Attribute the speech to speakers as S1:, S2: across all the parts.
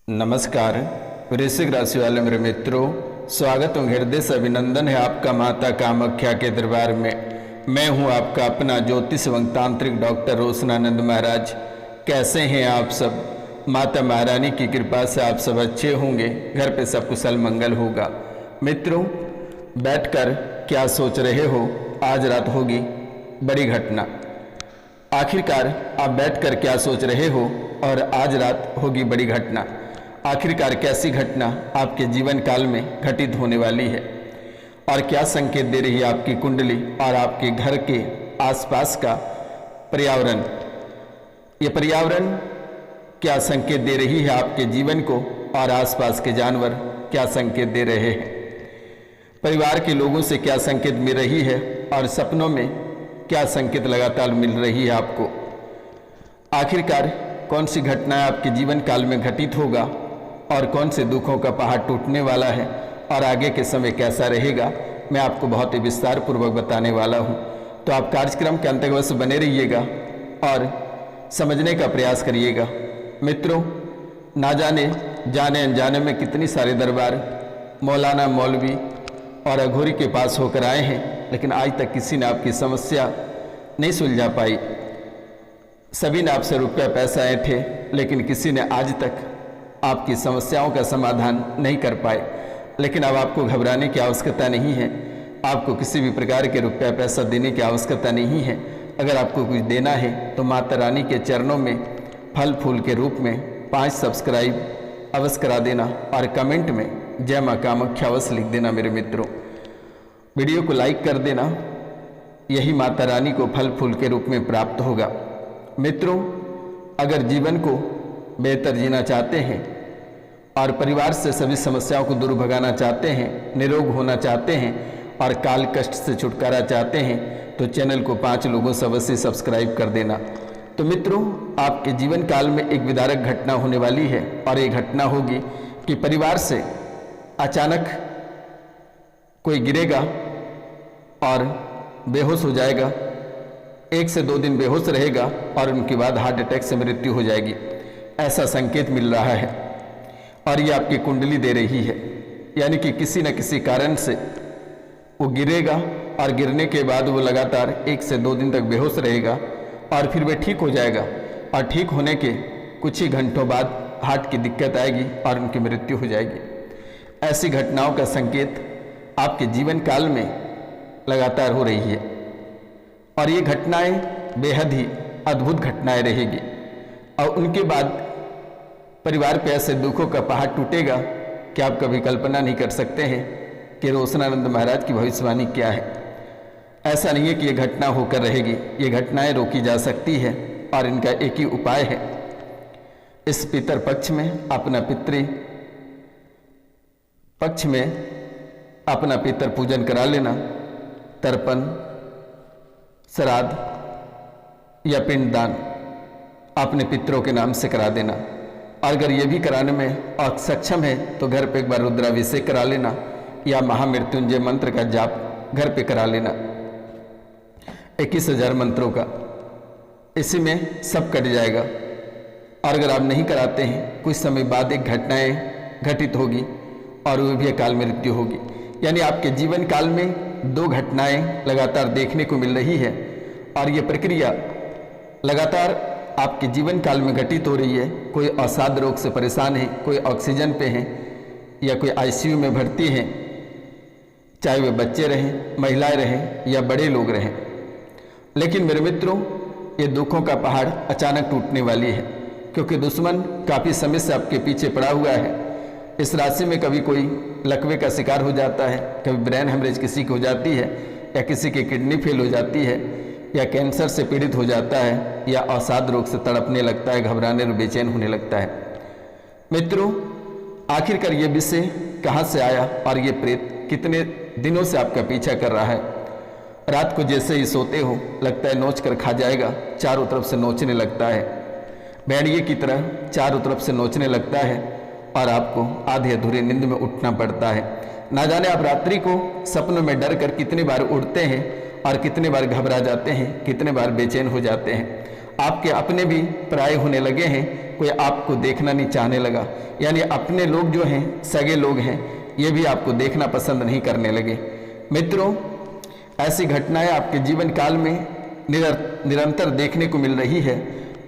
S1: नमस्कार वृश्चिक राशि वाले मेरे मित्रों, स्वागत और हृदय से अभिनंदन है आपका माता कामाख्या के दरबार में। मैं हूं आपका अपना ज्योतिष एवं तांत्रिक डॉक्टर रोशनानंद महाराज। कैसे हैं आप सब? माता महारानी की कृपा से आप सब अच्छे होंगे, घर पे सब कुशल मंगल होगा। मित्रों, बैठकर क्या सोच रहे हो? आज रात होगी बड़ी घटना। आखिरकार आप बैठकर क्या सोच रहे हो और आज रात होगी बड़ी घटना? आखिरकार कैसी घटना आपके जीवन काल में घटित होने वाली है और क्या संकेत दे रही है आपकी कुंडली और आपके घर के आसपास का पर्यावरण? ये पर्यावरण क्या संकेत दे रही है आपके जीवन को और आसपास के जानवर क्या संकेत दे रहे हैं? परिवार के लोगों से क्या संकेत मिल रही है और सपनों में क्या संकेत लगातार मिल रही है आपको? आखिरकार कौन सी घटना आपके जीवन काल में घटित होगा और कौन से दुखों का पहाड़ टूटने वाला है और आगे के समय कैसा रहेगा, मैं आपको बहुत ही विस्तार पूर्वक बताने वाला हूं। तो आप कार्यक्रम के अंत तक बने रहिएगा और समझने का प्रयास करिएगा। मित्रों, ना जाने जाने अनजाने में कितनी सारे दरबार मौलाना मौलवी और अघोरी के पास होकर आए हैं, लेकिन आज तक किसी ने आपकी समस्या नहीं सुलझा पाई। सभी ने आपसे रुपया पैसा ऐंठे, लेकिन किसी ने आज तक आपकी समस्याओं का समाधान नहीं कर पाए। लेकिन अब आपको घबराने की आवश्यकता नहीं है, आपको किसी भी प्रकार के रुपया पैसा देने की आवश्यकता नहीं है। अगर आपको कुछ देना है तो माता रानी के चरणों में फल फूल के रूप में 5 सब्सक्राइब अवश्य करा देना और कमेंट में जय माँ कामाख्या अवश्य लिख देना। मेरे मित्रों, वीडियो को लाइक कर देना, यही माता रानी को फल फूल के रूप में प्राप्त होगा। मित्रों, अगर जीवन को बेहतर जीना चाहते हैं और परिवार से सभी समस्याओं को दूर भगाना चाहते हैं, निरोग होना चाहते हैं और काल कष्ट से छुटकारा चाहते हैं, तो चैनल को 5 लोगों से अवश्य सब्सक्राइब कर देना। तो मित्रों, आपके जीवन काल में एक विदारक घटना होने वाली है और ये घटना होगी कि परिवार से अचानक कोई गिरेगा और बेहोश हो जाएगा। 1 से 2 दिन बेहोश रहेगा और उनके बाद हार्ट अटैक से मृत्यु हो जाएगी, ऐसा संकेत मिल रहा है। और ये आपकी कुंडली दे रही है, यानी कि किसी न किसी कारण से वो गिरेगा और गिरने के बाद वो लगातार 1 से 2 दिन तक बेहोश रहेगा और फिर वे ठीक हो जाएगा और ठीक होने के कुछ ही घंटों बाद हार्ट की दिक्कत आएगी और उनकी मृत्यु हो जाएगी। ऐसी घटनाओं का संकेत आपके जीवन काल में लगातार हो रही है और ये घटनाएं बेहद ही अद्भुत घटनाएं रहेगी। और उनके बाद परिवार पे ऐसे दुखों का पहाड़ टूटेगा कि आप कभी कल्पना नहीं कर सकते हैं कि रोशनानंद महाराज की भविष्यवाणी क्या है। ऐसा नहीं है कि ये घटना होकर रहेगी, ये घटनाएं रोकी जा सकती है और इनका एक ही उपाय है। इस पितर पक्ष में अपना पितृ पक्ष में अपना पितर पूजन करा लेना, तर्पण, श्राद्ध या पिंडदान अपने पितरों के नाम से करा देना। और अगर ये भी कराने में असक्षम है तो घर पे एक बार रुद्राभिषेक करा लेना या महामृत्युंजय मंत्र का जाप घर पे करा लेना, 21,000 मंत्रों का। इसी में सब कट जाएगा। और अगर आप नहीं कराते हैं, कुछ समय बाद एक घटनाएं घटित होगी और वह भी अकाल मृत्यु होगी। यानी आपके जीवन काल में 2 घटनाएं लगातार देखने को मिल रही है और ये प्रक्रिया लगातार आपके जीवन काल में घटित हो रही है। कोई अवसाद रोग से परेशान है, कोई ऑक्सीजन पे है या कोई आईसीयू में भर्ती है, चाहे वे बच्चे रहें, महिलाएं रहें या बड़े लोग रहें। लेकिन मेरे मित्रों, ये दुखों का पहाड़ अचानक टूटने वाली है, क्योंकि दुश्मन काफ़ी समय से आपके पीछे पड़ा हुआ है। इस राशि में कभी कोई लकवे का शिकार हो जाता है, कभी ब्रेन हेमरेज किसी की हो जाती है या किसी की किडनी फेल हो जाती है या कैंसर से पीड़ित हो जाता है या अवसाद रोग से तड़पने लगता है, घबराने और बेचैन होने लगता है। मित्रों, आखिरकार ये विषय कहाँ से आया और ये प्रेत कितने दिनों से आपका पीछा कर रहा है? रात को जैसे ही सोते हो लगता है नोच कर खा जाएगा, चारों तरफ से नोचने लगता है, भेड़िए की तरह चारों तरफ से नोचने लगता है और आपको आधे अधूरे नींद में उठना पड़ता है। ना जाने आप रात्रि को सपनों में डर कर कितनी बार उड़ते हैं और कितने बार घबरा जाते हैं, कितने बार बेचैन हो जाते हैं। आपके अपने भी पराये होने लगे हैं, कोई आपको देखना नहीं चाहने लगा, यानी अपने लोग जो हैं, सगे लोग हैं, ये भी आपको देखना पसंद नहीं करने लगे। मित्रों, ऐसी घटनाएं आपके जीवन काल में निरंतर देखने को मिल रही है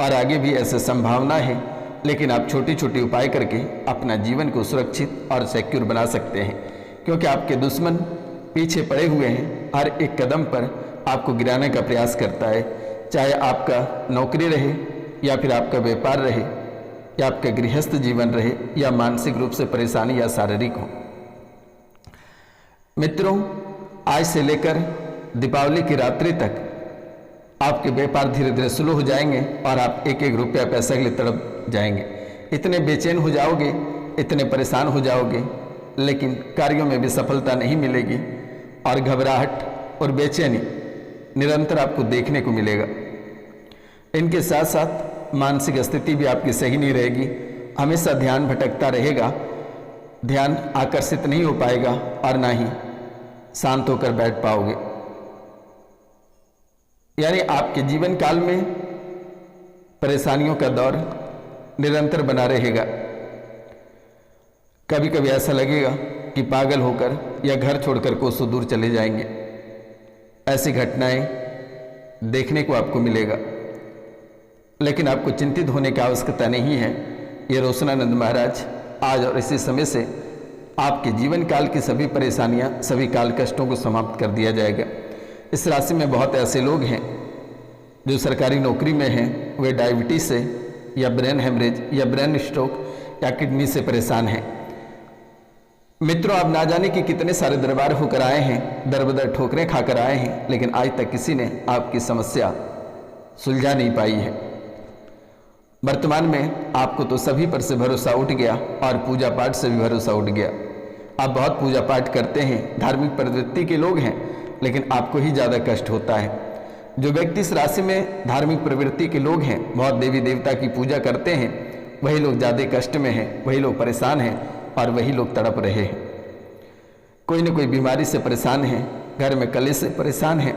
S1: और आगे भी ऐसे संभावना है, लेकिन आप छोटी छोटी उपाय करके अपना जीवन को सुरक्षित और सिक्योर बना सकते हैं, क्योंकि आपके दुश्मन पीछे पड़े हुए हैं। हर एक कदम पर आपको गिराने का प्रयास करता है, चाहे आपका नौकरी रहे या फिर आपका व्यापार रहे या आपका गृहस्थ जीवन रहे या मानसिक रूप से परेशानी या शारीरिक हो। मित्रों, आज से लेकर दीपावली की रात्रि तक आपके व्यापार धीरे धीरे स्लो हो जाएंगे और आप एक एक रुपया पैसा के लिए तड़प जाएंगे। इतने बेचैन हो जाओगे, इतने परेशान हो जाओगे, लेकिन कार्यों में भी सफलता नहीं मिलेगी और घबराहट और बेचैनी निरंतर आपको देखने को मिलेगा। इनके साथ साथ मानसिक स्थिति भी आपकी सही नहीं रहेगी, हमेशा ध्यान भटकता रहेगा, ध्यान आकर्षित नहीं हो पाएगा और ना ही शांत होकर बैठ पाओगे। यानी आपके जीवन काल में परेशानियों का दौर निरंतर बना रहेगा। कभी कभी ऐसा लगेगा कि पागल होकर या घर छोड़कर कोसों दूर चले जाएंगे। ऐसी घटनाएं देखने को आपको मिलेगा, लेकिन आपको चिंतित होने की आवश्यकता नहीं है। ये रोशनानंद महाराज आज और इसी समय से आपके जीवन काल की सभी परेशानियां, सभी काल कष्टों को समाप्त कर दिया जाएगा। इस राशि में बहुत ऐसे लोग हैं जो सरकारी नौकरी में हैं, वे डायबिटीज से या ब्रेन हेमरेज या ब्रेन स्ट्रोक या किडनी से परेशान हैं। मित्रों, आप ना जाने कि कितने सारे दरबार होकर आए हैं, दर बदर ठोकरें खाकर आए हैं, लेकिन आज तक किसी ने आपकी समस्या सुलझा नहीं पाई है। वर्तमान में आपको तो सभी पर से भरोसा उठ गया और पूजा पाठ से भी भरोसा उठ गया। आप बहुत पूजा पाठ करते हैं, धार्मिक प्रवृत्ति के लोग हैं, लेकिन आपको ही ज़्यादा कष्ट होता है। जो व्यक्ति इस राशि में धार्मिक प्रवृत्ति के लोग हैं, बहुत देवी देवता की पूजा करते हैं, वही लोग ज़्यादा कष्ट में हैं, वही लोग परेशान हैं और वही लोग तड़प रहे हैं। कोई न कोई बीमारी से परेशान है, घर में कलेश से परेशान है।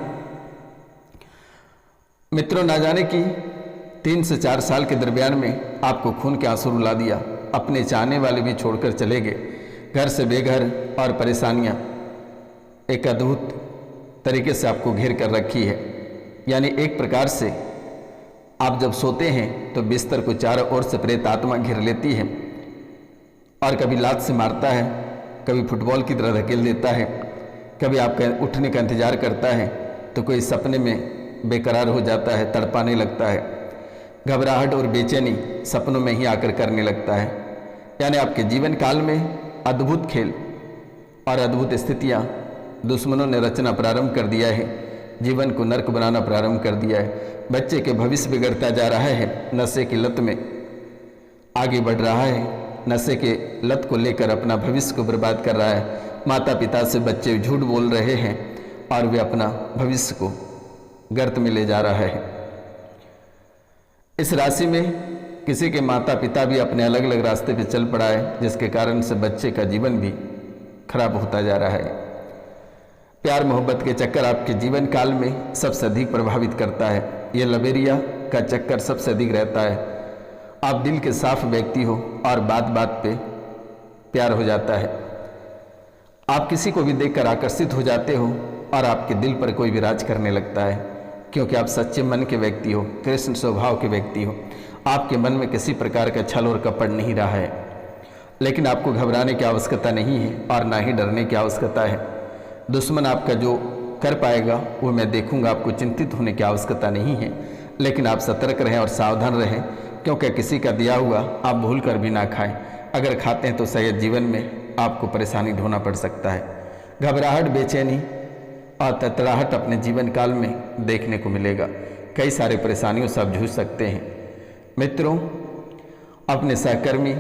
S1: मित्रों, ना जाने कि 3 से 4 साल के दरमियान में आपको खून के आंसू रुला दिया, अपने चाहने वाले भी छोड़कर चले गए, घर से बेघर और परेशानियां एक अद्भुत तरीके से आपको घेर कर रखी है। यानी एक प्रकार से आप जब सोते हैं तो बिस्तर को चारों ओर से प्रेत आत्मा घेर लेती है और कभी लात से मारता है, कभी फुटबॉल की तरह धकेल देता है, कभी आपका उठने का इंतजार करता है तो कोई सपने में बेकरार हो जाता है, तड़पाने लगता है, घबराहट और बेचैनी सपनों में ही आकर करने लगता है। यानी आपके जीवन काल में अद्भुत खेल और अद्भुत स्थितियां दुश्मनों ने रचना प्रारंभ कर दिया है, जीवन को नर्क बनाना प्रारंभ कर दिया है। बच्चे के भविष्य बिगड़ता जा रहा है, नशे की लत में आगे बढ़ रहा है, नशे के लत को लेकर अपना भविष्य को बर्बाद कर रहा है। माता पिता से बच्चे झूठ बोल रहे हैं और वे अपना भविष्य को गर्त में ले जा रहा है। इस राशि में किसी के माता पिता भी अपने अलग अलग रास्ते पे चल पड़ा है, जिसके कारण से बच्चे का जीवन भी खराब होता जा रहा है। प्यार मोहब्बत के चक्कर आपके जीवन काल में सबसे अधिक प्रभावित करता है। ये लबेरिया का चक्कर सबसे अधिक रहता है। आप दिल के साफ व्यक्ति हो और बात बात पे प्यार हो जाता है। आप किसी को भी देखकर आकर्षित हो जाते हो और आपके दिल पर कोई भी राज करने लगता है, क्योंकि आप सच्चे मन के व्यक्ति हो, कृष्ण स्वभाव के व्यक्ति हो। आपके मन में किसी प्रकार का छल और कपट नहीं रहा है, लेकिन आपको घबराने की आवश्यकता नहीं है और ना ही डरने की आवश्यकता है। दुश्मन आपका जो कर पाएगा वो मैं देखूंगा, आपको चिंतित होने की आवश्यकता नहीं है, लेकिन आप सतर्क रहें और सावधान रहें, क्योंकि किसी का दिया हुआ आप भूल कर भी ना खाएं। अगर खाते हैं तो शायद जीवन में आपको परेशानी ढोना पड़ सकता है। घबराहट, बेचैनी और तड़ाहट अपने जीवन काल में देखने को मिलेगा। कई सारे परेशानियों से आप जूझ सकते हैं। मित्रों, अपने सहकर्मी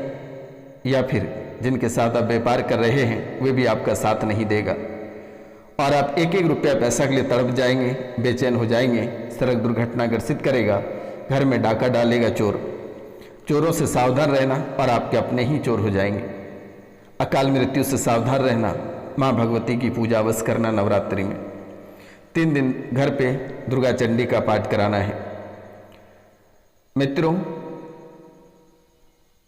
S1: या फिर जिनके साथ आप व्यापार कर रहे हैं वे भी आपका साथ नहीं देगा और आप एक एक रुपया पैसा के लिए तड़प जाएंगे, बेचैन हो जाएंगे। सड़क दुर्घटना ग्रसित करेगा, घर में डाका डालेगा चोर। चोरों से सावधान रहना और आपके अपने ही चोर हो जाएंगे। अकाल मृत्यु से सावधान रहना। माँ भगवती की पूजा अवश्य करना। नवरात्रि में 3 दिन घर पे दुर्गा चंडी का पाठ कराना है। मित्रों,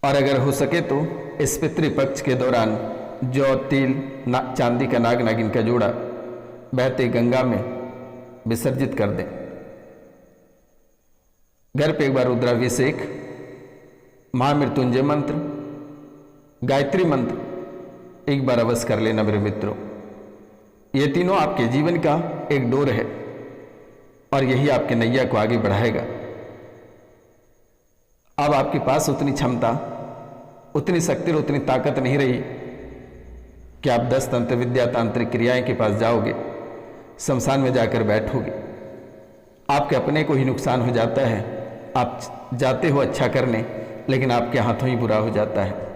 S1: और अगर हो सके तो इस पितृपक्ष के दौरान जौ, तिल, चांदी का नाग नागिन का जोड़ा बहते गंगा में विसर्जित कर दें। घर पे एक बार रुद्राभिषेक, महामृत्युंजय मंत्र, गायत्री मंत्र एक बार अवश्य कर लेना मेरे मित्रों। ये तीनों आपके जीवन का एक डोर है और यही आपके नैया को आगे बढ़ाएगा। अब आपके पास उतनी क्षमता, उतनी शक्ति और उतनी ताकत नहीं रही कि आप 10 तंत्र विद्या तांत्रिक क्रियाएं के पास जाओगे, शमशान में जाकर बैठोगे। आपके अपने को ही नुकसान हो जाता है। आप जाते हो अच्छा करने, लेकिन आपके हाथों ही बुरा हो जाता है।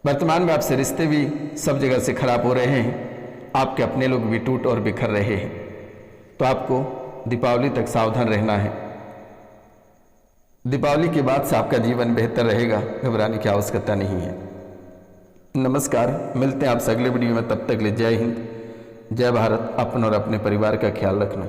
S1: वर्तमान में आपसे रिश्ते भी सब जगह से खराब हो रहे हैं। आपके अपने लोग भी टूट और बिखर रहे हैं। तो आपको दीपावली तक सावधान रहना है। दीपावली के बाद से आपका जीवन बेहतर रहेगा, घबराने की आवश्यकता नहीं है। नमस्कार, मिलते हैं आपसे अगले वीडियो में। तब तक ले जय हिंद, जय भारत। अपने और अपने परिवार का ख्याल रखना।